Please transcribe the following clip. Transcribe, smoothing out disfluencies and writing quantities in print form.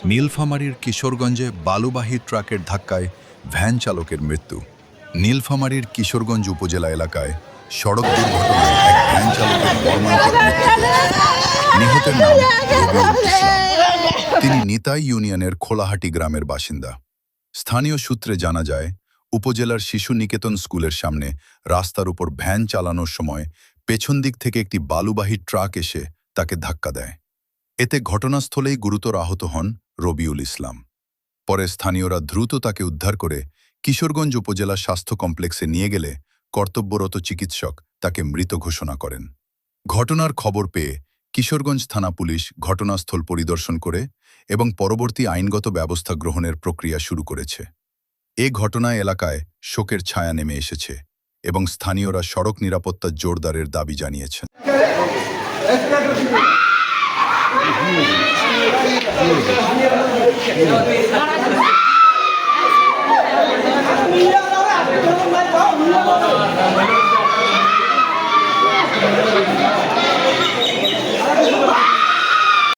নীলফামারীর কিশোরগঞ্জে বালুবাহী ট্রাকের ধাক্কায় ভ্যান চালকের মৃত্যু। নীলফামারীর কিশোরগঞ্জ উপজেলা এলাকায় সড়ক দুর্ঘটনায় এক ভ্যান চালকের মর্মান্তিক মৃত্যু হয়েছে। নিহতের নাম রবিউল ইসলাম। তিনি নিতাই ইউনিয়নের খোলাহাটি গ্রামের বাসিন্দা। স্থানীয় সূত্রে জানা যায়, উপজেলার শিশু নিকেতন স্কুলের সামনে রাস্তার উপর ভ্যান চালানোর সময় পেছন দিক থেকে একটি বালুবাহী ট্রাক এসে তাকে ধাক্কা দেয়। এতে ঘটনাস্থলেই গুরুতর আহত হন রবিউল ইসলাম। পরে স্থানীয়রা দ্রুত তাকে উদ্ধার করে কিশোরগঞ্জ উপজেলা স্বাস্থ্য কমপ্লেক্সে নিয়ে গেলে কর্তব্যরত চিকিৎসক তাকে মৃত ঘোষণা করেন। ঘটনার খবর পেয়ে কিশোরগঞ্জ থানা পুলিশ ঘটনাস্থল পরিদর্শন করে এবং পরবর্তী আইনগত ব্যবস্থা গ্রহণের প্রক্রিয়া শুরু করেছে। এ ঘটনায় এলাকায় শোকের ছায়া নেমে এসেছে এবং স্থানীয়রা সড়ক নিরাপত্তা জোরদারের দাবি জানিয়েছেন। Gracias.